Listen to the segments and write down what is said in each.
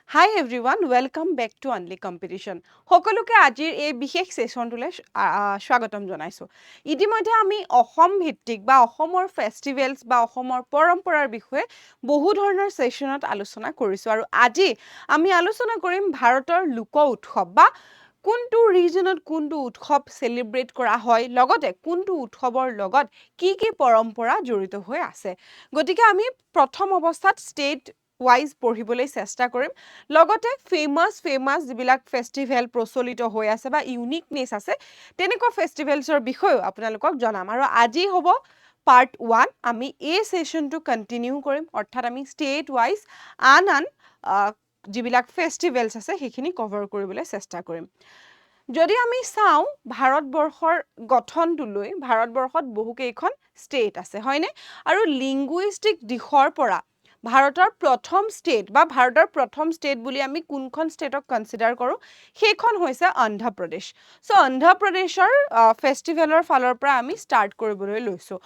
Hi everyone, welcome back to Only Competition. সকলোকে আজিৰ এই বিশেষ সেশনটোলৈ স্বাগতম জনাইছো। ইতিমধ্যে আমি অসম ভিত্তিক বা অসমৰ ফেষ্টিভেলছ বা অসমৰ পৰম্পৰাৰ বিষয়ে বহু ধৰণৰ সেশনত আলোচনা কৰিছো আৰু আজি আমি আলোচনা কৰিম ভাৰতৰ লোক উৎসৱ বা কোনটো ৰিজনত কোনটো উৎসৱ সেলিব্ৰেট কৰা হয় লগতে কোনটো উৎসৱৰ লগত কি পৰম্পৰা জড়িত হৈ আছে। গতিকে আমি প্ৰথম অৱস্থাত ষ্টেট ওয়াইজ পঢ়িবলৈ চেষ্টা কৰিম লগতে ফেমাস যিবিলাক ফেষ্টিভেল প্ৰচলিত হৈ আছে বা ইউনিকনেছ আছে তেনেকুৱা ফেষ্টিভেলছৰ বিষয়েও আপোনালোকক জনাম আৰু আজি হ'ব পাৰ্ট 1 আমি এই সেশনটো কন্টিনিউ কৰিম অৰ্থাৎ আমি ষ্টেট ওয়াইজ আন যিবিলাক ফেষ্টিভেলছ আছে সেইখিনি কভাৰ কৰিবলৈ চেষ্টা কৰিম। যদি আমি চাওঁ ভাৰতবৰ্ষৰ গঠনটোলৈ ভাৰতবৰ্ষত বহুকেইখন ষ্টেট আছে হয়নে আৰু লিংগুইষ্টিক দিশৰ পৰা ভাৰতৰ প্ৰথম ষ্টেট বা ভাৰতৰ প্ৰথম ষ্টেট বুলি আমি কোনখন ষ্টেটক কনসিডাৰ কৰোঁ সেইখন হৈছে অন্ধ্ৰপ্ৰদেশ। সো অন্ধ্ৰপ্ৰদেশৰ ফেষ্টিভেলৰ ফালৰ পৰা আমি ষ্টাৰ্ট কৰিবলৈ লৈছোঁ।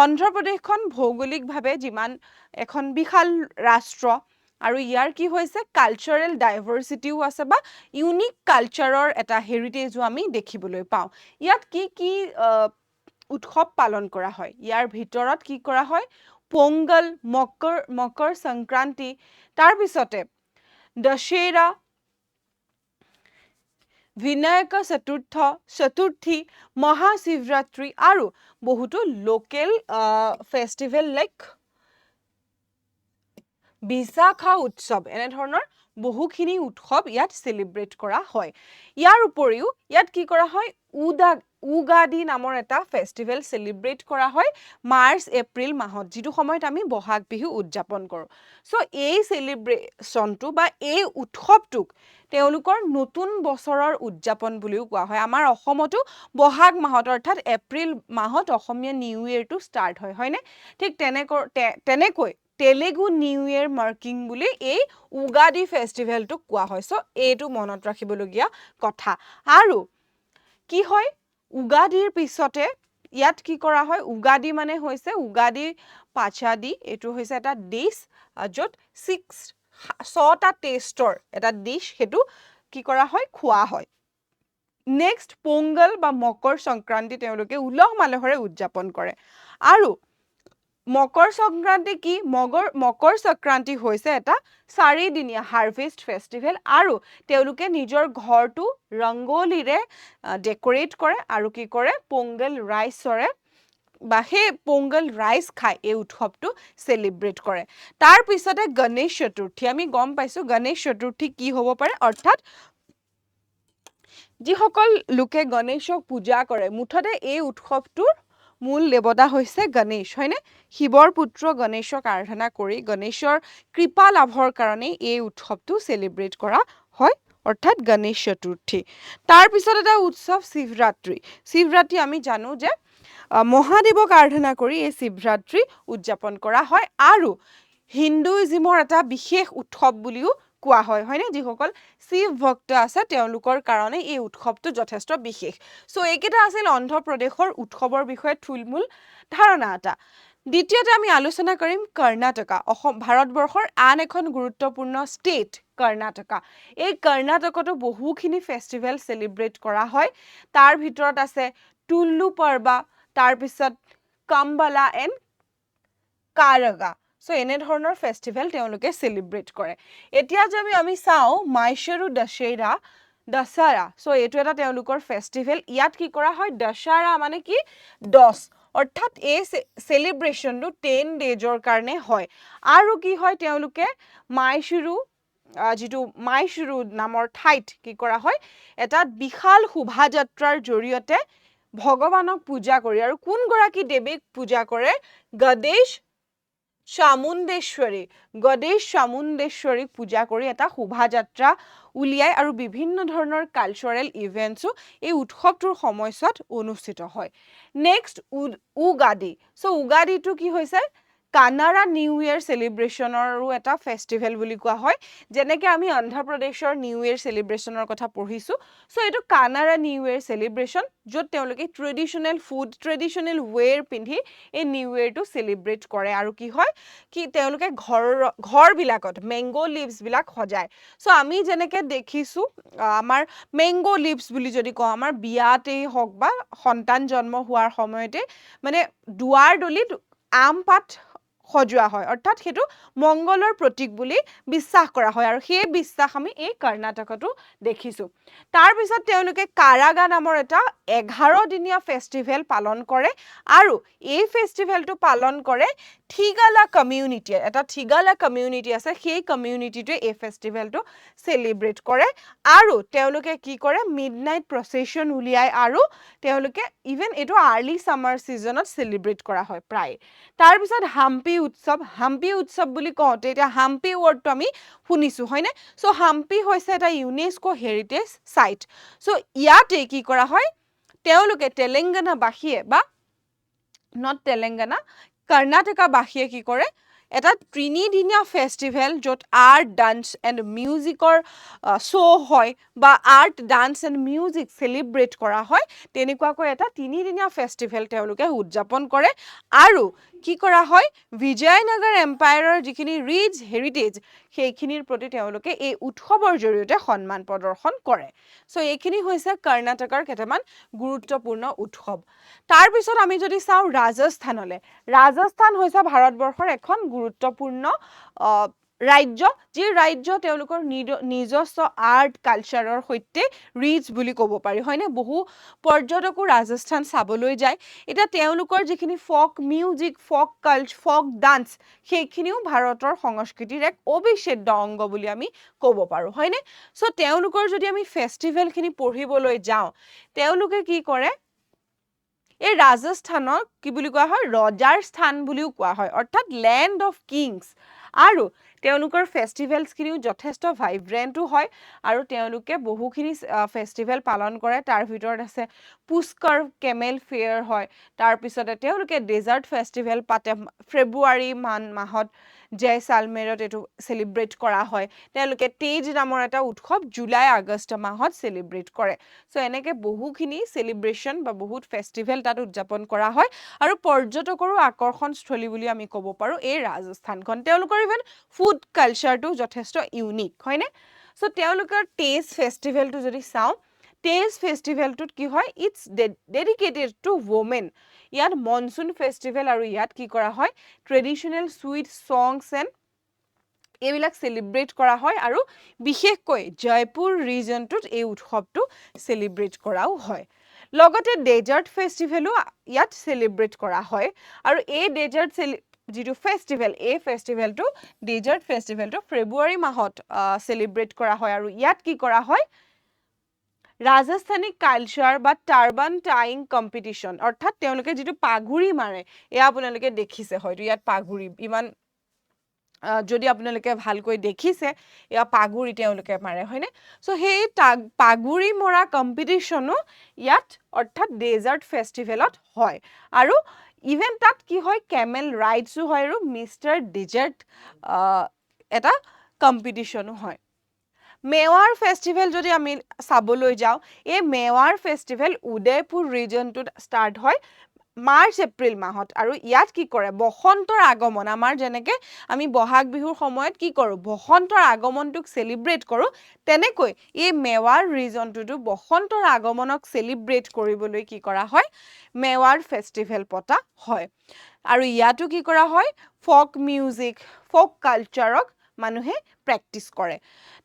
অন্ধ্ৰপ্ৰদেশখন ভৌগোলিকভাৱে যিমান এখন বিশাল ৰাষ্ট্ৰ আৰু ইয়াৰ কি হৈছে কালচাৰেল ডাইভাৰ্চিটিও আছে বা ইউনিক কালচাৰৰ এটা হেৰিটেজো আমি দেখিবলৈ পাওঁ। ইয়াত কি উৎসৱ পালন কৰা হয় ইয়াৰ ভিতৰত কি কৰা হয় পোংগল মকৰ সংক্ৰান্তি তাৰ পিছতে দশেৰা বিনায়ক চতুৰ্থী মহাশিৱৰাত্ৰি আৰু বহুতো লোকেল ফেষ্টিভেল লাইক বিশাখা উৎসৱ এনে ধৰণৰ বহুখিনি উৎসৱ ইয়াত সেলিব্ৰেট কৰা হয়। ইয়াৰ উপৰিও ইয়াত কি কৰা হয় উগাদি নামৰ এটা ফেষ্টিভেল সেলিব্ৰেট কৰা হয় মাৰ্চ এপ্ৰিল মাহত যিটো সময়ত আমি বহাগ বিহু উদযাপন কৰোঁ। সো এই সেলিব্ৰেশনটো বা এই উৎসৱটোক তেওঁলোকৰ নতুন বছৰৰ উদযাপন বুলিও কোৱা হয়। আমাৰ অসমতো বহাগ মাহত অৰ্থাৎ এপ্ৰিল মাহত অসমীয়া নিউ ইয়েৰটো ষ্টাৰ্ট হয় হয়নে ঠিক তেনেকৈ তেলেগু নিউ ইয়েৰ মাৰ্কিং বুলি এই উগাদি ফেষ্টিভেলটোক কোৱা হয়। সো এইটো মনত ৰাখিবলগীয়া কথা আৰু কি হয় উগাদিৰ পিছতে ইয়াত কি কৰা হয় উগাদি মানে হৈছে উগাদি পাচাদি এইটো হৈছে এটা ডিশ য'ত 6টা টেষ্টৰ এটা ডিশ সেইটো কি কৰা হয় খোৱা হয়। নেক্সট পোংগল বা মকৰ সংক্ৰান্তি তেওঁলোকে উলহ মালহেৰে উদযাপন কৰে আৰু মকৰ সংক্ৰান্তি কি মকৰ সংক্ৰান্তি হৈছে এটা 4দিনীয়া হাৰ্ভেষ্ট ফেষ্টিভেল আৰু তেওঁলোকে নিজৰ ঘৰটো ৰংগোলীৰে ডেকৰেট কৰে আৰু কি কৰে পোংগল ৰাইচৰে বা সেই পোংগল ৰাইচ খাই এই উৎসৱটো সেলিব্ৰেট কৰে। তাৰ পিছতে গণেশ চতুৰ্থী আমি গম পাইছো গণেশ চতুৰ্থী কি হ'ব পাৰে অৰ্থাৎ যিসকল লোকে গণেশক পূজা কৰে মুঠতে এই উৎসৱটোৰ মূল দেৱতা হৈছে গণেশ হয়নে শিৱৰ পুত্ৰ গণেশক আৰাধনা কৰি গণেশৰ কৃপা লাভৰ কাৰণে এই উৎসৱটো সেলিব্ৰেট কৰা হয় অৰ্থাৎ গণেশ চতুৰ্থী। তাৰ পিছত এটা উৎসৱ শিৱৰাত্ৰি আমি জানো যে মহাদেৱক আৰাধনা কৰি এই শিৱৰাত্ৰি উদযাপন কৰা হয় আৰু হিন্দুইজিমৰ এটা বিশেষ উৎসৱ বুলিও কোৱা হয় হয়নে যিসকল শিৱ ভক্ত আছে তেওঁলোকৰ কাৰণে এই উৎসৱটো যথেষ্ট বিশেষ। সো এইকেইটা আছিল অন্ধ্ৰপ্ৰদেশৰ উৎসৱৰ বিষয়ে থুলমূল ধাৰণা এটা। দ্বিতীয়তে আমি আলোচনা কৰিম কৰ্ণাটকা ভাৰতবৰ্ষৰ আন এখন গুৰুত্বপূৰ্ণ ষ্টেট কৰ্ণাটকা। এই কৰ্ণাটকতো বহুখিনি ফেষ্টিভেল সেলিব্ৰেট কৰা হয়। তাৰ ভিতৰত আছে টুল্লু পৰ্বা তাৰপিছত কাম্বালা এণ্ড কাৰগা। সো এনে ধৰণৰ ফেষ্টিভেল তেওঁলোকে সেলিব্ৰেট কৰে। এতিয়া যদি আমি চাওঁ মাইসূৰু দশহৰা সো এইটো এটা তেওঁলোকৰ ফেষ্টিভেল ইয়াত কি কৰা হয় দশহৰা মানে কি 10 অৰ্থাৎ এই সেলিব্ৰেশনটো 10 ডেজৰ কাৰণে হয় আৰু কি হয় তেওঁলোকে মাইসূৰু নামৰ ঠাইত কি কৰা হয় এটা বিশাল শোভাযাত্ৰাৰ জৰিয়তে ভগৱানক পূজা কৰি আৰু কোন গৰাকী দেৱীক পূজা কৰে গণেশ চামুণ্ডেশ্বৰীক পূজা কৰি এটা শোভাযাত্ৰা উলিয়ায় আৰু বিভিন্ন ধৰণৰ কালচাৰেল ইভেন্টছো এই উৎসৱটোৰ সময়ছোৱাত অনুষ্ঠিত হয়। নেক্সট উগাদি সো উগাদিটো কি হৈছে কানাড়া নিউ ইয়াৰ সেলিব্ৰেশনৰো এটা ফেষ্টিভেল বুলি কোৱা হয় যেনেকৈ আমি অন্ধ্ৰ প্ৰদেশৰ নিউ ইয়াৰ সেলিব্ৰেশনৰ কথা পঢ়িছো সো এটো কানাড়া নিউ ইয়াৰ সেলিব্ৰেশন য'ত তেওঁলোকে ট্ৰেডিশনেল ফুড ট্ৰেডিশনেল ওয়েৰ পিন্ধি এই নিউ ইয়াৰটো সেলিব্ৰেট কৰে আৰু কি হয় কি তেওঁলোকে ঘৰ বিলাকত মেঙ্গো লিভস বিলাক সজায় সো আমি যেনেকৈ দেখিছো আমাৰ মেঙ্গো লিভস বুলি যদি কওঁ আমাৰ বিয়াতেই হওক বা সন্তান জন্ম হোৱাৰ সময়তে মানে দুৱাৰ দলিত আম পাত সজোৱা হয় অৰ্থাৎ হেতু মঙ্গলৰ প্ৰতীক বুলি বিশ্বাস কৰা হয় আৰু সেই বিশ্বাস আমি এই কৰ্ণাটকতো দেখিছো তাৰ পিছত তেওঁলোকে কাৰাগা নামৰ এটা 11 দিনীয়া ফেষ্টিভেল পালন কৰে আৰু এই ফেষ্টিভেলটো পালন কৰে থিগালা কমিউনিটি এটা থিগালা কমিউনিটি আছে সেই কমিউনিটিটোৱে এই ফেষ্টিভেলটো সেলিব্ৰেট কৰে আৰু তেওঁলোকে কি কৰে মিডনাইট প্ৰসেছন উলিয়ায় আৰু তেওঁলোকে ইভেন এটো আৰ্লি সামাৰ সিজনত সেলিব্ৰেট কৰা হয় প্ৰায় তাৰ পিছত হাম্পি উৎসৱ বুলি কওঁতে এটা হাম্পি ওয়াৰ্ডটো আমি শুনিছো হয়নে সো হাম্পি হৈছে এটা ইউনেস্কো হেৰিটেজ সাইট সো ইয়াতে কি কৰা হয় তেওঁলোকে তেলেঙ্গানা বাসীয়ে বা নট তেলেঙ্গানা কৰ্ণাটকা বাসীয়ে কি কৰে এটা ত্ৰিনিদিনীয়া ফেষ্টিভেল য'ত আৰ্ট ডান্স এণ্ড মিউজিকৰ শ্ব' হয় বা art dance and music celebrate কৰা হয় তেনেকুৱাকৈ এটা তিনিদিনীয়া ফেষ্টিভেল তেওঁলোকে উদযাপন কৰে আৰু কি কৰা হয় বিজয়নগৰ এম্পায়াৰৰ যিখিনি ৰিচ হেৰিটেজ সেইখিনিৰ প্ৰতি তেওঁলোকে এই উৎসৱৰ জৰিয়তে সন্মান প্ৰদৰ্শন কৰে সো এইখিনি হৈছে কৰ্ণাটকৰ কেইটামান গুৰুত্বপূৰ্ণ উৎসৱ তাৰ পিছত আমি যদি চাওঁ ৰাজস্থান হৈছে ভাৰতবৰ্ষৰ এখন গুৰুত্বপূৰ্ণ ৰাজ্য যি ৰাজ্য তেওঁলোকৰ নিজস্ব আৰ্ট কালচাৰৰ সৈতে ৰিচ বুলি ক'ব পাৰি হয়নে বহু পৰ্যটকো ৰাজস্থান চাবলৈ যায় এটা তেওঁলোকৰ যিখিনি ফক মিউজিক ফক ডান্স সেইখিনিও ভাৰতৰ সংস্কৃতিৰ এক অবিচ্ছেদ্য অংগ বুলি আমি ক'ব পাৰো হয়নে সো তেওঁলোকৰ যদি আমি ফেষ্টিভেলখিনি পঢ়িবলৈ যাওঁ তেওঁলোকে কি কৰে এই ৰাজস্থানক কি বুলি কোৱা হয় ৰজাৰ স্থান বুলিও কোৱা হয় অৰ্থাৎ ল্যান্ড অফ কিংস আৰু তেওঁলোকৰ ফেষ্টিভেলছখিনিও যথেষ্ট ভাইব্ৰেণ্টো হয় আৰু তেওঁলোকে বহুখিনি ফেষ্টিভেল পালন কৰে তাৰ ভিতৰত আছে পুষ্কৰ কেমেল ফেয়াৰ হয় তাৰ পিছতে তেওঁলোকে ডেজাৰ্ট ফেষ্টিভেল পাতে ফেব্ৰুৱাৰী মাহত জয়সালমেৰত এটো সেলিব্ৰেট কৰা হয় তেওঁলোকে তেজ নামৰ এটা উৎসৱ জুলাই আগষ্ট মাহত সেলিব্ৰেট কৰে সো এনেকে বহুখিনি সেলিব্ৰেশন বা বহুত ফেষ্টিভেল তাত উদযাপন কৰা হয় আৰু পৰ্যটকৰো আকৰ্ষণস্থলী বুলি আমি ক'ব পাৰো এই ৰাজস্থানখন তেওঁলোকৰ ইভেন ফুড কালচাৰটো যথেষ্ট ইউনিক হয়নে সো তেওঁলোকৰ তেজ ফেষ্টিভেলটো যদি চাওঁ তেজ ফেষ্টিভেলটোত কি হয় ইটস ডেডিকেটেড টু ওমেন ইয়াত মনসুন ফেষ্টিভেল আৰু ইয়াত কি কৰা হয় ট্ৰেডিশনেল সুইট সংগছ এণ্ড এইবিলাক সেলিব্ৰেট কৰা হয় আৰু বিশেষকৈ জয়পুৰ ৰিজনটোত এই উৎসৱটো সেলিব্ৰেট কৰাও হয় লগতে ডেজাৰ্ট ফেষ্টিভেলো ইয়াত সেলিব্ৰেট কৰা হয় আৰু এই ডেজাৰ্ট যিটো ফেষ্টিভেল এই ফেষ্টিভেলটো ডেজাৰ্ট ফেষ্টিভেলটো ফেব্ৰুৱাৰী মাহত সেলিব্ৰেট কৰা হয় আৰু ইয়াত কি কৰা হয় ৰাজস্থানী কালচাৰ বা টাৰ্বান টাইং কম্পিটিশন অৰ্থাৎ তেওঁলোকে যিটো পাগুৰি মাৰে এয়া আপোনালোকে দেখিছে হয়তো ইয়াত পাগুৰি ইমান যদি আপোনালোকে ভালকৈ দেখিছে এয়া পাগুৰি তেওঁলোকে মাৰে হয়নে সো সেই পাগুৰি মৰা কম্পিটিশনো ইয়াত অৰ্থাৎ ডেজাৰ্ট ফেষ্টিভেলত হয় আৰু ইভেন তাত কি হয় কেমেল ৰাইডছো হয় আৰু মিষ্টাৰ ডেজাৰ্ট এটা কম্পিটিশনো হয় মেৱাৰ ফেষ্টিভেল যদি আমি চাবলৈ যাওঁ এই মেৱাৰ ফেষ্টিভেল উদয়পুৰ ৰিজনটোত ষ্টাৰ্ট হয় মাৰ্চ এপ্ৰিল মাহত আৰু ইয়াত কি কৰে বসন্তৰ আগমন আমাৰ যেনেকৈ আমি বহাগ বিহুৰ সময়ত কি কৰোঁ বসন্তৰ আগমনটোক সেলিব্ৰেট কৰোঁ তেনেকৈ এই মেৱাৰ ৰিজনটোতো বসন্তৰ আগমনক সেলিব্ৰেট কৰিবলৈ কি কৰা হয় মেৱাৰ ফেষ্টিভেল পতা হয় আৰু ইয়াতো কি কৰা হয় ফক মিউজিক ফক কালচাৰক মানুহে প্ৰেক্টিস কৰে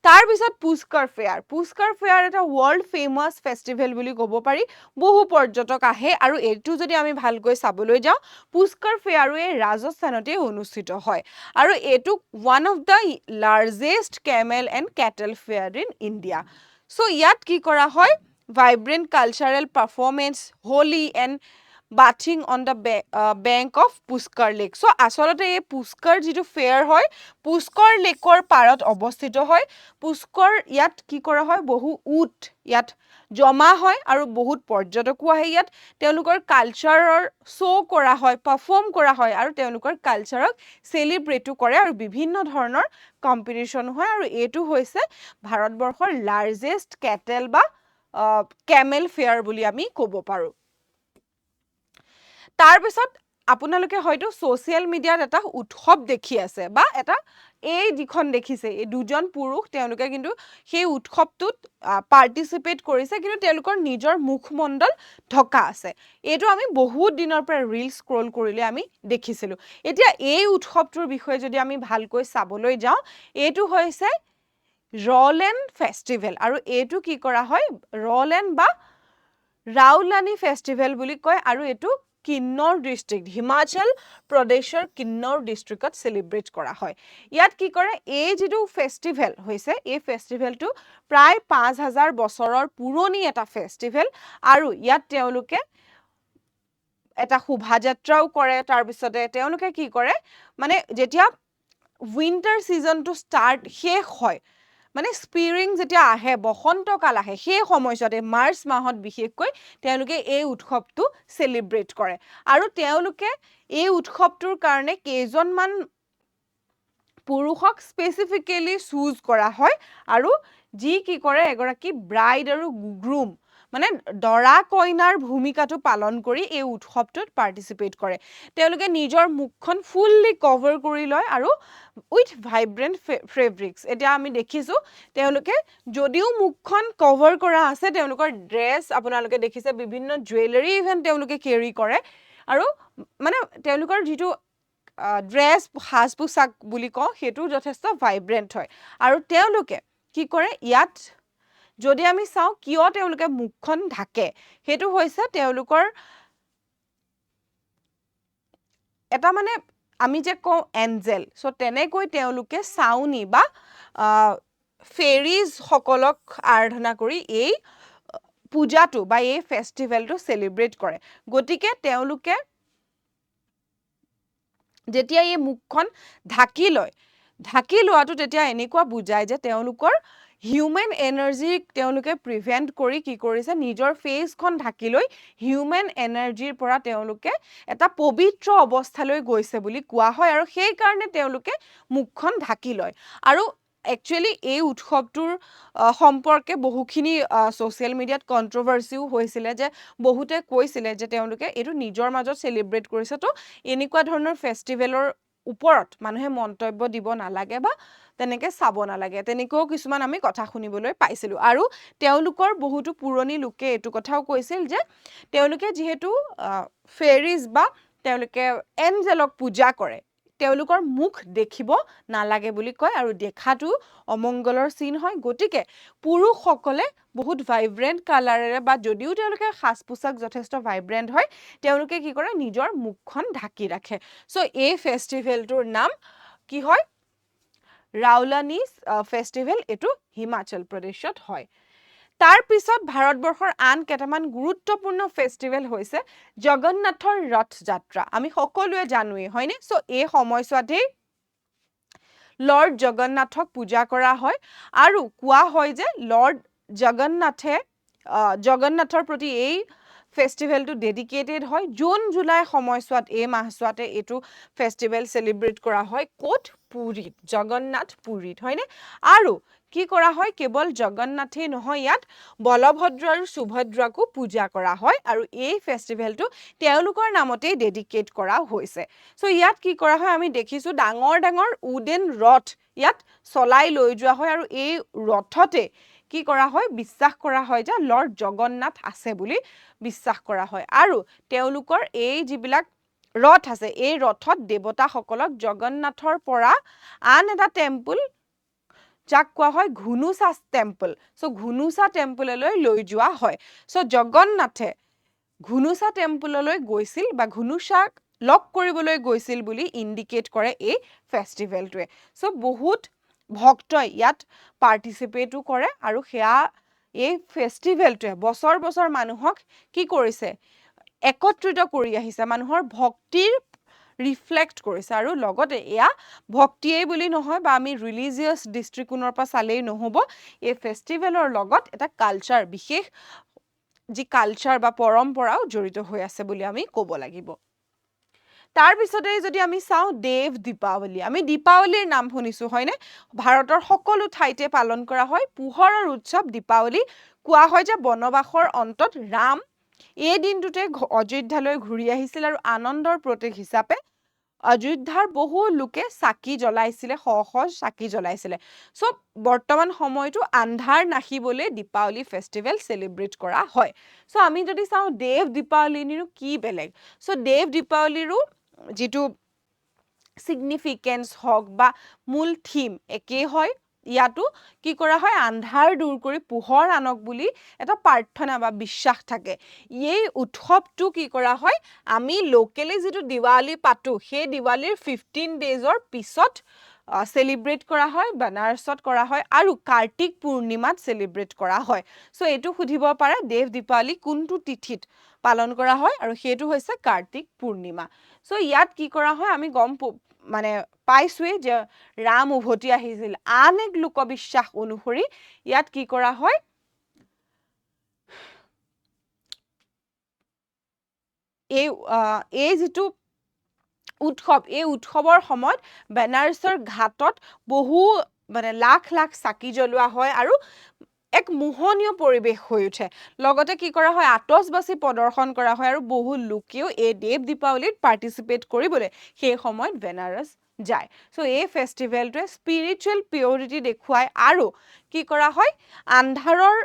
তাৰ পিছত পুষ্কৰ ফেয়াৰ এটা ওয়াৰ্ল্ড ফেমাস ফেষ্টিভেল বুলি ক'ব পাৰি বহু পৰ্যটক আহে আৰু এটো যদি আমি ভালকৈ চাবলৈ যাওঁ পুষ্কৰ ফেয়াৰো এই ৰাজস্থানতে অনুষ্ঠিত হয় আৰু এটো one of the largest camel and cattle fair in India so ইয়াত কি কৰা হয় vibrant cultural performance holy and bathing on the bank of Pushkar lake so' আচলতে এই পুষ্কৰ যিটো ফেয়াৰ হয় পুষ্কৰ লেকৰ পাৰত অৱস্থিত হয় পুষ্কৰ ইয়াত কি কৰা হয় বহু উট ইয়াত জমা হয় আৰু বহুত পৰ্যটকো আহে ইয়াত তেওঁলোকৰ কালচাৰৰ শ্ব' কৰা হয় পাৰফৰ্ম কৰা হয় আৰু তেওঁলোকৰ কালচাৰক চেলিব্ৰেটো কৰে আৰু বিভিন্ন ধৰণৰ কম্পিটিশ্যন হয় আৰু এইটো হৈছে ভাৰতবৰ্ষৰ লাৰ্জেষ্ট কেটেল বা কেমেল ফেয়াৰ বুলি আমি ক'ব পাৰোঁ তাৰপিছত আপোনালোকে হয়তো ছ'চিয়েল মিডিয়াত এটা উৎসৱ দেখি আছে বা এটা এই যিখন দেখিছে এই দুজন পুৰুষ তেওঁলোকে কিন্তু সেই উৎসৱটোত পাৰ্টিচিপেট কৰিছে কিন্তু তেওঁলোকৰ নিজৰ মুখমণ্ডল ঢকা আছে এইটো আমি বহুত দিনৰ পৰা ৰিল স্ক্ৰল কৰিলে আমি দেখিছিলোঁ এতিয়া এই উৎসৱটোৰ বিষয়ে যদি আমি ভালকৈ চাবলৈ যাওঁ এইটো হৈছে ৰ'লেণ্ড ফেষ্টিভেল আৰু এইটো কি কৰা হয় ৰ'লেণ্ড বা ৰাওলানী ফেষ্টিভেল বুলি কয় আৰু এইটো কিন্নৌৰ ডিষ্ট্ৰিক্ট হিমাচল প্ৰদেশৰ কিন্নৌৰ ডিষ্ট্ৰিক্টত চেলিব্ৰেট কৰা হয় ইয়াত কি কৰে এই যিটো ফেষ্টিভেল হৈছে এই ফেষ্টিভেলটো প্ৰায় ৫,০০০ বছৰৰ পুৰণি এটা ফেষ্টিভেল আৰু ইয়াত তেওঁলোকে এটা শোভাযাত্ৰাও কৰে তাৰপিছতে তেওঁলোকে কি কৰে মানে যেতিয়া উইণ্টাৰ ছিজনটো শেষ হয় মানে স্পিৰিং যেতিয়া আহে বসন্তকাল আহে সেই সময়ছোৱাতে মাৰ্চ মাহত বিশেষকৈ তেওঁলোকে এই উৎসৱটো চেলিব্ৰেট কৰে আৰু তেওঁলোকে এই উৎসৱটোৰ কাৰণে কেইজনমান পুৰুষক স্পেচিফিকেলি চুজ কৰা হয় আৰু যি কি কৰে এগৰাকী ব্ৰাইড আৰু গ্ৰুম মানে দৰা কইনাৰ ভূমিকাটো পালন কৰি এই উৎসৱটোত পাৰ্টিচিপেট কৰে তেওঁলোকে নিজৰ মুখখন ফুল্লি কভাৰ কৰি লয় আৰু উইথ ভাইব্ৰেণ্ট ফেব্ৰিক্স এতিয়া আমি দেখিছোঁ তেওঁলোকে যদিও মুখখন কভাৰ কৰা আছে তেওঁলোকৰ ড্ৰেছ আপোনালোকে দেখিছে বিভিন্ন জুৱেলাৰী ইভেন তেওঁলোকে কেৰি কৰে আৰু মানে তেওঁলোকৰ যিটো ড্ৰেছ সাজ পোছাক বুলি কওঁ সেইটো যথেষ্ট ভাইব্ৰেণ্ট হয় আৰু তেওঁলোকে কি কৰে ইয়াত যদি আমি চাওঁ কিয় তেওঁলোকে মুখখন ঢাকে সেইটো হৈছে তেওঁলোকৰ এটা মানে আমি যে কওঁ এঞ্জেল চ' তেনেকৈ তেওঁলোকে চাউনি বা ফেৰিজসকলক আৰাধনা কৰি এই পূজাটো বা এই ফেষ্টিভেলটো চেলিব্ৰেট কৰে গতিকে তেওঁলোকে যেতিয়া এই মুখখন ঢাকি লোৱাটো তেতিয়া এনেকুৱা বুজায় যে তেওঁলোকৰ হিউমেন এনাৰ্জিক তেওঁলোকে প্ৰিভেণ্ট কৰি কি কৰিছে নিজৰ ফেচখন ঢাকি লৈ হিউমেন এনাৰ্জিৰ পৰা তেওঁলোকে এটা পবিত্ৰ অৱস্থালৈ গৈছে বুলি কোৱা হয় আৰু সেইকাৰণে তেওঁলোকে মুখখন ঢাকি লয় আৰু একচুৱেলি এই উৎসৱটোৰ সম্পৰ্কে বহুখিনি ছ'চিয়েল মিডিয়াত কণ্ট্ৰভাৰ্চিও হৈছিলে যে বহুতে কৈছিলে যে তেওঁলোকে এইটো নিজৰ মাজত চেলিব্ৰেট কৰিছে তো এনেকুৱা ধৰণৰ ফেষ্টিভেলৰ ওপৰত মানুহে মন্তব্য দিব নালাগে বা তেনেকৈ চাব নালাগে তেনেকৈও কিছুমান আমি কথা শুনিবলৈ পাইছিলোঁ আৰু তেওঁলোকৰ বহুতো পুৰণি লোকে এইটো কথাও কৈছিল যে তেওঁলোকে যিহেতু ফেৰিজ বা তেওঁলোকে এঞ্জেলক পূজা কৰে তেওঁলোকৰ মুখ দেখিব নালাগে বুলি কয় আৰু দেখাটো অমংগলৰ চিন হয় গতিকে পুৰুষসকলে বহুত ভাইব্ৰেণ্ট কালাৰেৰে বা যদিও তেওঁলোকে সাজ পোছাক যথেষ্ট ভাইব্ৰেণ্ট হয় তেওঁলোকে কি কৰে নিজৰ মুখখন ঢাকি ৰাখে চ' এই ফেষ্টিভেলটোৰ নাম কি হয় ৰাওলানী ফেষ্টিভেল এইটো হিমাচল প্ৰদেশত হয় তাৰপিছত ভাৰতবৰ্ষৰ আন কেইটামান গুৰুত্বপূৰ্ণ ফেষ্টিভেল হৈছে জগন্নাথৰ ৰথ যাত্ৰা আমি সকলোৱে জানোৱেই হয়নে চ' এই সময়ছোৱাতেই লৰ্ড জগন্নাথক পূজা কৰা হয় আৰু কোৱা হয় যে লৰ্ড জগন্নাথৰ প্ৰতি এই ফেষ্টিভেলটো ডেডিকেটেড হয় জুন জুলাই সময়ছোৱাত এই মাহছোৱাতে এইটো ফেষ্টিভেল চেলিব্ৰেট কৰা হয় ক'ত পুৰীত জগন্নাথ পুৰীত হয়নে আৰু কি কৰা হয় কেৱল জগন্নাথেই নহয় ইয়াত বলভদ্ৰ আৰু সুভদ্ৰাকো পূজা কৰা হয় আৰু এই ফেষ্টিভেলটো তেওঁলোকৰ নামতেই ডেডিকেট কৰা হৈছে চ' ইয়াত কি কৰা হয় আমি দেখিছোঁ ডাঙৰ ডাঙৰ উডেন ৰথ ইয়াত চলাই লৈ যোৱা হয় আৰু এই ৰথতে কি কৰা হয় বিশ্বাস কৰা হয় যে লৰ্ড জগন্নাথ আছে বুলি বিশ্বাস কৰা হয় আৰু তেওঁলোকৰ এই যিবিলাক ৰথ আছে এই ৰথত দেৱতাসকলক জগন্নাথৰ পৰা আন এটা টেম্পল যাক কোৱা হয় ঘুনুচা টেম্পল চ' ঘুনুচা টেম্পললৈ লৈ যোৱা হয় চ' জগন্নাথে ঘুনুচা টেম্পললৈ গৈছিল বা ঘুনুচাক লগ কৰিবলৈ গৈছিল বুলি ইণ্ডিকেট কৰে এই ফেষ্টিভেলটোৱে চ' বহুত ভক্তই ইয়াত পাৰ্টিচিপেটো কৰে আৰু সেয়া এই ফেষ্টিভেলটোৱে বছৰ বছৰ মানুহক কি কৰিছে একত্ৰিত কৰি আহিছে মানুহৰ ভক্তিৰ ৰিফ্লেক্ট কৰিছে আৰু লগতে এয়া ভক্তিয়েই বুলি নহয় বা আমি ৰিলিজিয়াছ দৃষ্টিকোণৰ পৰা চালেই নহ'ব এই ফেষ্টিভেলৰ লগত এটা কালচাৰ বিশেষ যি কালচাৰ বা পৰম্পৰাও জড়িত হৈ আছে বুলি আমি ক'ব লাগিব তাৰ পিছতে যদি আমি চাওঁ দেৱ দীপাৱলী আমি দীপাৱলীৰ নাম শুনিছো হয়নে ভাৰতৰ সকলো ঠাইতে পালন কৰা হয় পোহৰৰ উৎসৱ দীপাৱলী কোৱা হয় যে বনবাসৰ অন্তত ৰাম এই দিনটোতে অযোধ্যালৈ ঘূৰি আহিছিল আৰু আনন্দৰ প্ৰতীক হিচাপে অযোধ্যাৰ বহু লোকে চাকি জ্বলাইছিলে চাকি জ্বলাইছিলে সো বৰ্তমান সময়টো আন্ধাৰ নাহিবলৈ দীপাৱলী ফেষ্টিভেল সেলিব্ৰেট কৰা হয় সো আমি যদি চাওঁ দেৱ দীপাৱলীৰো কি বেলেগ সো দেৱ দীপাৱলীৰো যেটো significance হওক বা মূল থিম একেই হয় ইয়াতো কি কৰা হয় আন্ধাৰ দূৰ কৰি পোহৰ আনক বুলি এটা প্ৰাৰ্থনা বা বিশ্বাস থাকে এই উৎসৱটো কি কৰা হয় আমি লোকেলি যেটো দিৱালী পাতো সেই দিৱালীৰ 15 ডেজৰ পিছত সেলিব্ৰেট কৰা হয় বানাৰসত কৰা হয় আৰু কাৰ্তিক পূৰ্ণিমাত সেলিব্ৰেট কৰা হয় সো এটো সুধিব পাৰে দেৱ দীপাৱলী কোনটো তিথিত পালন কৰা হয় আৰু সেইটো হৈছে কাৰ্তিক পূৰ্ণিমা সো ইয়াত কি কৰা হয় আমি গম মানে পাইছোৱে যে ৰাম উভতি আহিছিল আন এক লোকবিশ্বাস অনুসৰি ইয়াত কি কৰা হয় এই যেটো উৎসৱ এই উৎসৱৰ সময়ত বেনাৰসৰ ঘাটত বহু মানে লাখ লাখ চাকি জ্বলোৱা হয় আৰু এক মোহনীয় পৰিবেশ হৈ উঠে লগতে কি কৰা হয় আতচবাজি প্ৰদৰ্শন কৰা হয় আৰু বহু লোকেও এই দেৱ দীপাৱলীত পাৰ্টিসিপেট কৰিবলৈ সেই সময়ত বেনাৰস যায় সো এই ফেষ্টিভেলটোৱে স্পিৰিচুৱেল পিউৰিটি দেখুৱায় আৰু কি কৰা হয় আন্ধাৰৰ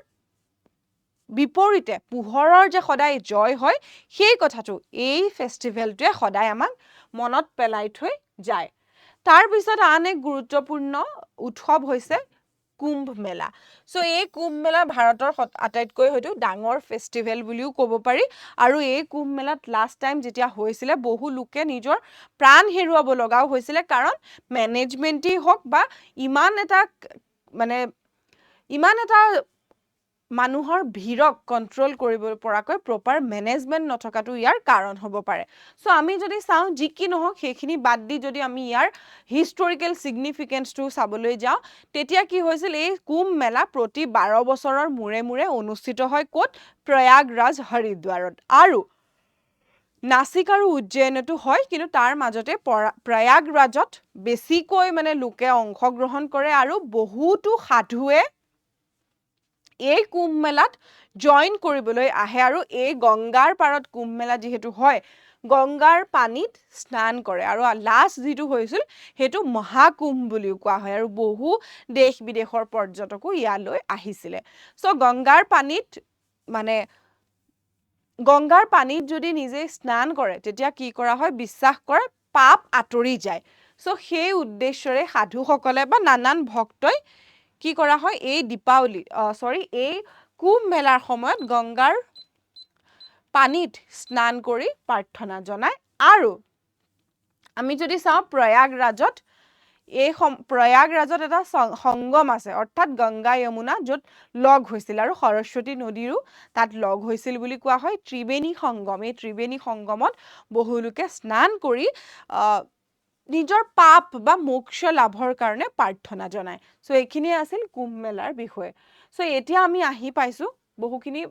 বিপৰীতে পোহৰৰ যে সদায় জয় হয় সেই কথাটো এই ফেষ্টিভেলটোৱে সদায় আমাক মনত পেলাই থৈ যায় তাৰ পিছত আন এক গুৰুত্বপূৰ্ণ উৎসৱ হৈছে কুম্ভ মেলা সো এই কুম্ভ মেলা ভাৰতৰ আটাইতকৈ হয়তো ডাঙৰ ফেষ্টিভেল বুলিও ক'ব পাৰি আৰু এই কুম্ভ মেলাত লাষ্ট টাইম যেতিয়া হৈছিলে বহু লোকে নিজৰ প্ৰাণ হেৰুৱাব লগাও হৈছিলে কাৰণ মেনেজমেন্টই হওক বা ইমান এটা মানুহৰ ভিৰক কন্ট্ৰোল কৰিব পৰাকৈ প্ৰপাৰ মেনেজমেন্ট নথকাটো ইয়াৰ কাৰণ হ'ব পাৰে সো আমি যদি চাওঁ যি কি নহওক সেইখিনি বাদ দি যদি আমি ইয়াৰ হিষ্টৰিকেল সিগনিফিকেন্সটো চাবলৈ যাওঁ তেতিয়া কি হৈছিল এই কুম্ভ মেলা প্ৰতি 12 বছৰৰ মূৰে মূৰে অনুষ্ঠিত হয় ক'ত প্ৰয়াগৰাজ হৰিদ্বাৰত আৰু নাসিক আৰু উজ্জয়িনতো হয় কিন্তু তাৰ মাজতে প্ৰয়াগৰাজত বেছিকৈ মানে লোকে অংশগ্ৰহণ কৰে আৰু বহুতো সাধুৱে এই কুম্ভ মেলাত জয়েন কৰিবলৈ আহে আৰু এই গংগাৰ পাৰত কুম্ভ মেলা যেহেতু হয় গংগাৰ পানীত স্নান কৰে আৰু লাষ্ট যেটো হৈছিল হেতু মহাকুম্ভ বুলিও কোৱা হয় আৰু বহু দেশ বিদেশৰ পৰ্যটকো ইয়ালৈ আহিছিলে সো গংগাৰ পানীত যদি নিজে স্নান কৰে তেতিয়া কি কৰা হয় বিশ্বাস কৰে পাপ আঁতৰি যায় সো সেই উদ্দেশ্যৰে সাধুসকলে বা নানান ভক্তই কি কৰা হয় এই এই কুম্ভ মেলাৰ সময়ত গংগাৰ পানীত স্নান কৰি প্ৰাৰ্থনা জনায় আৰু আমি যদি চাওঁ প্ৰয়াগৰাজত এটা সংগম আছে অৰ্থাৎ গংগা যমুনা য'ত লগ হৈছিল আৰু সৰস্বতী নদীৰো তাত লগ হৈছিল বুলি কোৱা হয় ত্ৰিবেণী সংগম এই ত্ৰিবেণী সংগমত বহু লোকে স্নান কৰি নিজৰ পাপ বা মোক্ষ লাভৰ কাৰণে প্ৰাৰ্থনা জনায় সো এইখিনি আছিল কুম্ভ মেলাৰ বিষয়ে সো এতিয়া আমি আহি পাইছো বহুখিনি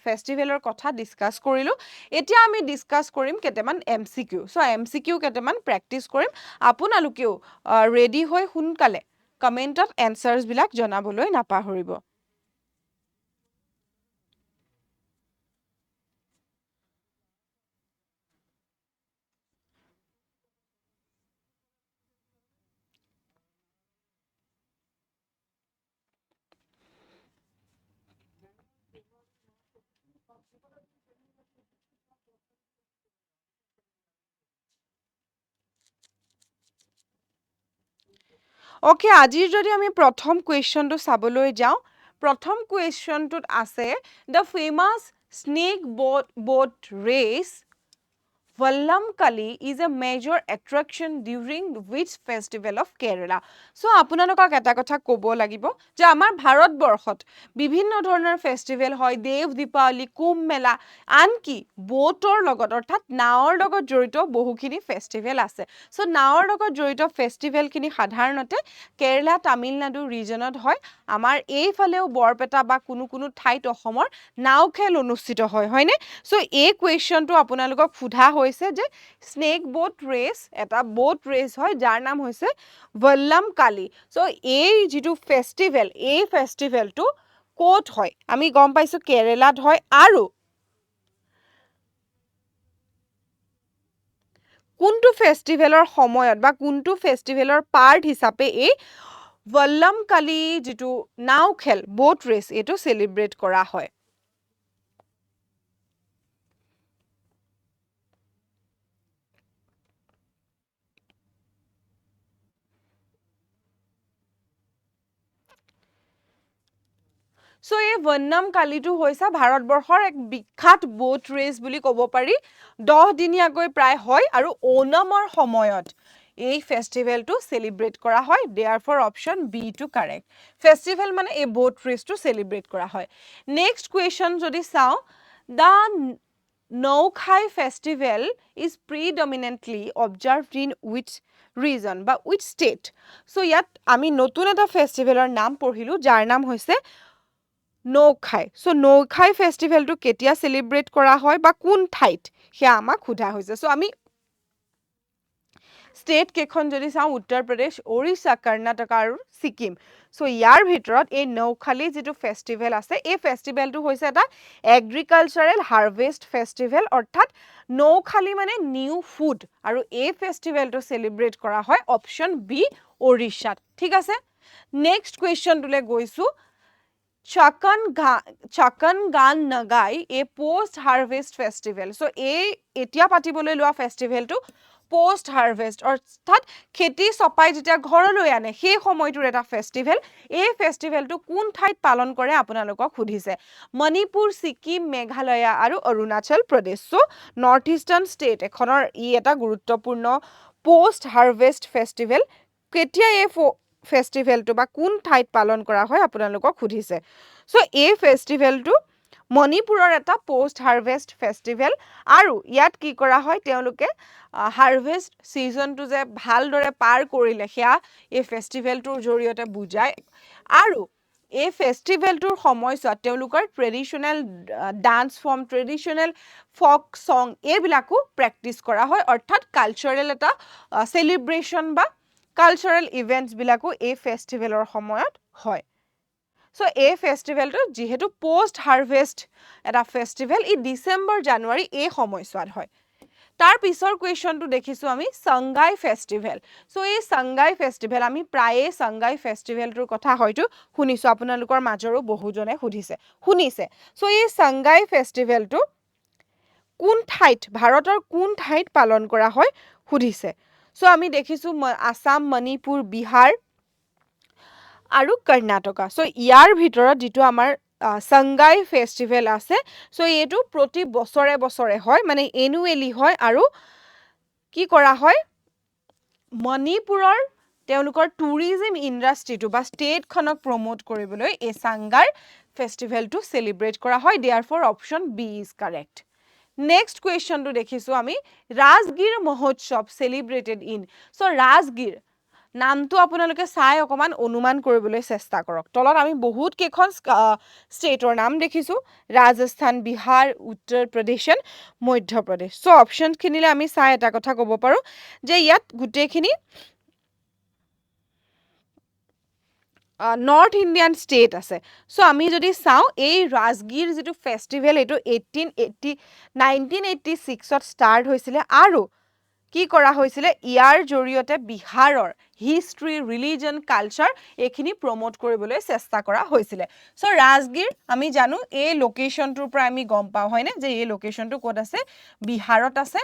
ফেষ্টিভেলৰ কথা ডিসকাস কৰিলো এতিয়া আমি ডিসকাস কৰিম কেতেমান এমসিকিউ সো এমসিকিউ কেতেমান প্ৰেক্টিস কৰিম আপোনালোকেও ৰেডি হৈ সোনকালে কমেন্টত এনসাৰ্স বিলাক জনাবলৈ নাপাহৰিব ওকে আজিৰ যদি আমি প্ৰথম কোৱেশ্চনটো চাবলৈ যাওঁ প্ৰথম কোৱেশ্চনটোত আছে the famous snake boat race Vallamkali is a major attraction during which festival of Kerala? So, আপোনালোকক এটা কথা ক'ব লাগিব যে আমাৰ ভাৰতবৰ্ষত বিভিন্ন ধৰণৰ ফেষ্টিভেল হয়, দেৱ দীপাৱলী, কুম্ভ মেলা, আনকি বোটৰ লগত অৰ্থাৎ নাৱৰ লগত জড়িত বহুখিনি ফেষ্টিভেল আছে। চ' নাৱৰ লগত জড়িত ফেষ্টিভেলখিনি সাধাৰণতে কেৰেলা, তামিলনাডু ৰিজনত হয়। আমাৰ এইফালেও বৰপেটা বা কোনো ঠাইত অসমৰ নাও খেল অনুষ্ঠিত হয়, হয়নে? চ' এই কুৱেশ্যনটো আপোনালোকক সোধা হৈছে যে স্নেক বোট ৰেচ, এটা বোট ৰেচ হয় যাৰ নাম হৈছে ভাল্লামকালি। চ' এই যিটো ফেষ্টিভেল, এই ফেষ্টিভেলটো ক'ত হয়? আমি গম পাইছোঁ কেৰেলাত হয় আৰু কোনটো ফেষ্টিভেলৰ সময়ত বা কোনটো ফেষ্টিভেলৰ পাৰ্ট হিচাপে এই ভাল্লামকালি যিটো নাও খেল, বোট ৰেচ, এইটো চেলিব্ৰেট কৰা হয়। চ' এই ভাল্লামকালিটো হৈছে ভাৰতবৰ্ষৰ এক বিখ্যাত বোট ৰেচ বুলি ক'ব পাৰি। 10 দিনীয়াকৈ প্ৰায় হয় আৰু ওনামৰ সময়ত এই ফেষ্টিভেলটো চেলিব্ৰেট কৰা হয়। দেয়াৰফৰ অপশ্যন বি টো কাৰেক্ট। ফেষ্টিভেল মানে এই বোট ৰেচটো চেলিব্ৰেট কৰা হয়। নেক্সট কুৱেশ্যন যদি চাওঁ, the Nuakhai festival is predominantly observed in which region বা উইচ ষ্টেট? চ' ইয়াত আমি নতুন এটা ফেষ্টিভেলৰ নাম পঢ়িলোঁ যাৰ নাম হৈছে নৌখাই। চ' নৌখাই ফেষ্টিভেলটো কেতিয়া চেলিব্ৰেট কৰা হয় বা কোন ঠাইত সেয়া আমাক সোধা হৈছে। চ' আমি ষ্টেট কেইখন যদি চাওঁ, উত্তৰ প্ৰদেশ, ওড়িশা, কৰ্ণাটকা আৰু ছিকিম। চ' ইয়াৰ ভিতৰত এই নৌখালি যিটো ফেষ্টিভেল আছে, এই ফেষ্টিভেলটো হৈছে এটা এগ্ৰিকালচাৰেল হাৰ্ভেষ্ট ফেষ্টিভেল, অৰ্থাৎ নৌখালি মানে নিউ ফুড, আৰু এই ফেষ্টিভেলটো চেলিব্ৰেট কৰা হয় অপশ্যন বি ওড়িশাত। ঠিক আছে, নেক্সট কুৱেশ্যনটোলৈ গৈছোঁ। চাকন গান Nagai A post harvest festival. চ' এই এতিয়া পাতিবলৈ লোৱা ফেষ্টিভেলটো পোষ্ট হাৰ্ভেষ্ট, অৰ্থাৎ খেতি চপাই যেতিয়া ঘৰলৈ আনে সেই সময়টোৰ এটা ফেষ্টিভেল। এই ফেষ্টিভেলটো কোন ঠাইত পালন কৰে আপোনালোকক সুধিছে। মণিপুৰ, ছিকিম, মেঘালয়া আৰু অৰুণাচল প্ৰদেশ। চ' নৰ্থ ইষ্টাৰ্ণ ষ্টেট এখনৰ ই এটা গুৰুত্বপূৰ্ণ পোষ্ট হাৰ্ভেষ্ট ফেষ্টিভেল। কেতিয়া এই ফেষ্টিভেলটো বা কোন ঠাইত পালন কৰা হয় আপোনালোকক সুধিছে। চ' এই ফেষ্টিভেলটো মণিপুৰৰ এটা পোষ্ট হাৰ্ভেষ্ট ফেষ্টিভেল, আৰু ইয়াত কি কৰা হয়, তেওঁলোকে হাৰ্ভেষ্ট ছিজনটো যে ভালদৰে পাৰ কৰিলে সেয়া এই ফেষ্টিভেলটোৰ জৰিয়তে বুজায়। আৰু এই ফেষ্টিভেলটোৰ সময়ছোৱাত তেওঁলোকৰ ট্ৰেডিশ্যনেল ডান্স ফৰ্ম, ট্ৰেডিশ্যনেল ফক ছং এইবিলাকো প্ৰেক্টিছ কৰা হয়, অৰ্থাৎ কালচাৰেল এটা চেলিব্ৰেশ্যন বা কালচাৰেল ইভেণ্টছবিলাকো এই ফেষ্টিভেলৰ সময়ত হয়। চ' এই ফেষ্টিভেলটো যিহেতু পোষ্ট হাৰ্ভেষ্ট এটা ফেষ্টিভেল, ই ডিচেম্বৰ, জানুৱাৰী এই সময়ছোৱাত হয়। তাৰ পিছৰ কুৱেশ্যনটো দেখিছোঁ আমি ছাংগাই ফেষ্টিভেল। চ' এই ছাংগাই ফেষ্টিভেল, আমি প্ৰায়ে ছাংগাই ফেষ্টিভেলটোৰ কথা হয়তো শুনিছোঁ, আপোনালোকৰ মাজৰো বহুজনে শুনিছে। চ' এই ছাংগাই ফেষ্টিভেলটো কোন ঠাইত, ভাৰতৰ কোন ঠাইত পালন কৰা হয় সুধিছে। চ' আমি দেখিছোঁ আছাম, মণিপুৰ, বিহাৰ আৰু কৰ্ণাটকা। চ' ইয়াৰ ভিতৰত যিটো আমাৰ ছাংগাই ফেষ্টিভেল আছে, চ' এইটো প্ৰতি বছৰে বছৰে হয়, মানে এনুৱেলি হয়, আৰু কি কৰা হয়, মণিপুৰৰ তেওঁলোকৰ টুৰিজিম ইণ্ডাষ্ট্ৰিটো বা ষ্টেটখনক প্ৰমোট কৰিবলৈ এই ছাংগাই ফেষ্টিভেলটো চেলিব্ৰেট কৰা হয়। Therefore option B is correct. Next কুৱেশ্যনটো দেখিছোঁ আমি, ৰাজগীৰ মহোৎসৱ চেলিব্ৰেটেড ইন। চ' ৰাজগীৰ নামটো আপোনালোকে চাই অকণমান অনুমান কৰিবলৈ চেষ্টা কৰক। তলত আমি বহুত কেইখন ষ্টেটৰ নাম দেখিছোঁ, ৰাজস্থান, বিহাৰ, উত্তৰ প্ৰদেশ, মধ্যপ্ৰদেশ। চ' অপশ্যনখিনিলৈ আমি চাই এটা কথা ক'ব পাৰোঁ যে ইয়াত গোটেইখিনি নৰ্থ ইণ্ডিয়ান ষ্টেট আছে। চ' আমি যদি চাওঁ, এই ৰাজগীৰ যিটো ফেষ্টিভেল, এইটো 1986ত ষ্টাৰ্ট হৈছিলে, আৰু কি কৰা হৈছিলে, ইয়াৰ জৰিয়তে বিহাৰৰ হিষ্ট্ৰী, ৰিলিজন, কালচাৰ এইখিনি প্ৰমোট কৰিবলৈ চেষ্টা কৰা হৈছিলে। চ' ৰাজগীৰ আমি জানো এই লোকেশ্যনটোৰ পৰা আমি গম পাওঁ, হয়নে, যে এই লোকেশ্যনটো ক'ত আছে, বিহাৰত আছে।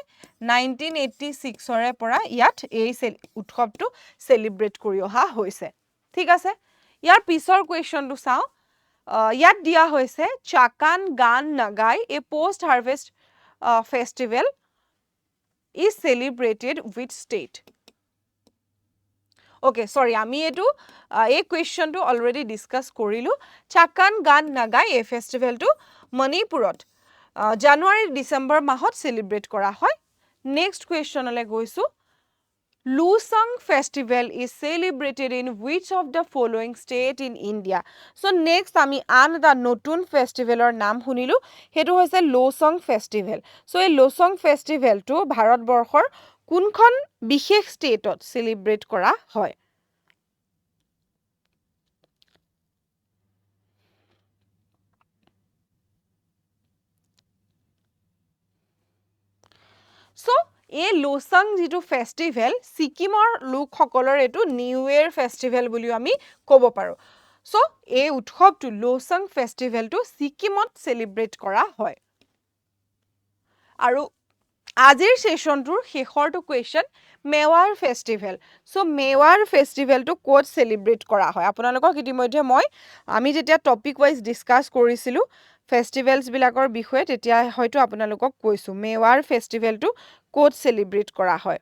1986ৰে পৰা ইয়াত এই উৎসৱটো চেলিব্ৰেট কৰি অহা হৈছে। ঠিক আছে, ইয়াৰ পিছৰ কুৱেশ্যনটো চাওঁ। ইয়াত দিয়া হৈছে চাকান গান Nagai A post harvest festival is celebrated which state? Okay, sorry, আমি এইটো এই কুৱেশ্যনটো অলৰেডি ডিছকাছ কৰিলোঁ। চাকান গান নাগাই এই ফেষ্টিভেলটো মণিপুৰত জানুৱাৰী ডিচেম্বৰ মাহত চেলিব্ৰেট কৰা হয়। নেক্সট কুৱেশ্যনলৈ গৈছোঁ। Lusang festival is celebrated in which of the following state in India? So next আমি আন এটা নতুন ফেষ্টিভেলৰ নাম শুনিলোঁ, সেইটো হৈছে লোছং ফেষ্টিভেল। চ' এই লোছং ফেষ্টিভেলটো ভাৰতবৰ্ষৰ কোনখন বিশেষ ষ্টেটত চেলিব্ৰেট কৰা হয়? চ' এই লোছাং যিটো ফেষ্টিভেল ছিকিমৰ লোকসকলৰ এইটো নিউ ইয়েৰ ফেষ্টিভেল বুলিও আমি ক'ব পাৰোঁ। চ' এই উৎসৱটো লোছাং ফেষ্টিভেলটো ছিকিমত চেলিব্ৰেট কৰা হয়। আৰু আজিৰ ছেশ্যনটোৰ শেষৰটো কুৱেশ্যন মেৱাৰ ফেষ্টিভেল। চ' মেৱাৰ ফেষ্টিভেলটো ক'ত চেলিব্ৰেট কৰা হয়? আপোনালোকক ইতিমধ্যে আমি যেতিয়া টপিক ৱাইজ ডিছকাছ কৰিছিলোঁ ফেষ্টিভেলছবিলাকৰ বিষয়ে, তেতিয়া হয়তো আপোনালোকক কৈছোঁ মেৱাৰ ফেষ্টিভেলটো ক'ত চেলিব্ৰেট কৰা হয়।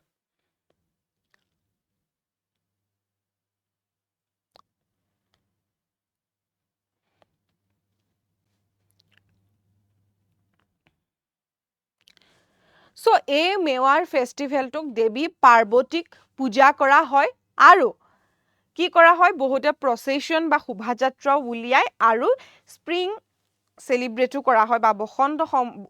চ' এই মেৱাৰ ফেষ্টিভেলটোক দেৱী পাৰ্বতীক পূজা কৰা হয় আৰু কি কৰা হয়? বহুতে প্ৰচেশ্যন বা শোভাযাত্ৰাও উলিয়ায় আৰু স্প্ৰিং চেলিব্ৰেটো কৰা হয় বা বসন্ত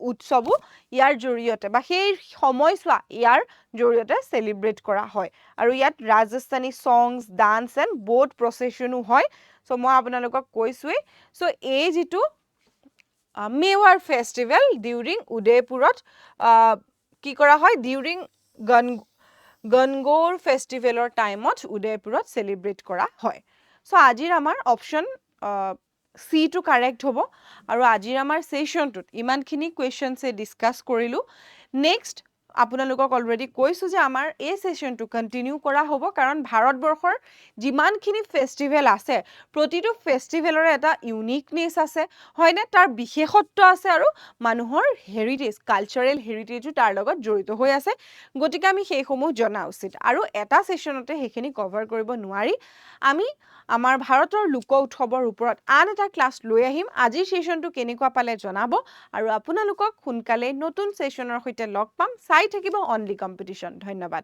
উৎসৱো ইয়াৰ জৰিয়তে বা সেই সময়ছোৱা ইয়াৰ জৰিয়তে চেলিব্ৰেট কৰা হয়। আৰু ইয়াত Rajasthani songs, dance and boat প্ৰচেশ্যনো হয়। চ' মই আপোনালোকক কৈছোঁৱেই। চ' এই যিটো মেৱাৰ ফেষ্টিভেল ডিউৰিং উদয়পুৰত কি কৰা হয়? ডিউৰিং গনগৌৰ ফেষ্টিভেলৰ টাইমত উদয়পুৰত চেলিব্ৰেট কৰা হয়। চ' আজিৰ আমাৰ অপশ্যন চিটো কাৰেক্ট হ'ব। আৰু আজিৰ আমাৰ ছেশ্যনটোত ইমানখিনি কুৱেশ্যনছে ডিছকাছ কৰিলোঁ। নেক্সট আপোনালোকক অলৰেডি কৈছোঁ যে আমাৰ এই ছেশ্যনটো কণ্টিনিউ কৰা হ'ব, কাৰণ ভাৰতবৰ্ষৰ যিমানখিনি ফেষ্টিভেল আছে প্ৰতিটো ফেষ্টিভেলৰে এটা ইউনিকনেছ আছে, হয়নে? তাৰ বিশেষত্ব আছে আৰু মানুহৰ হেৰিটেজ, কালচাৰেল হেৰিটেজো তাৰ লগত জড়িত হৈ আছে। গতিকে আমি সেইসমূহ জনা উচিত। আৰু এটা ছেশ্যনতে সেইখিনি কভাৰ কৰিব নোৱাৰি। আমি আমাৰ ভাৰতৰ লোক উৎসৱৰ ওপৰত আন এটা ক্লাছ লৈ আহিম। আজিৰ ছেশ্যনটো কেনেকুৱা পালে জনাব আৰু আপোনালোকক সোনকালে নতুন ছেশ্যনৰ সৈতে লগ পাম। চাই থাকিব অনলি কম্পিটিশ্যন। ধন্যবাদ।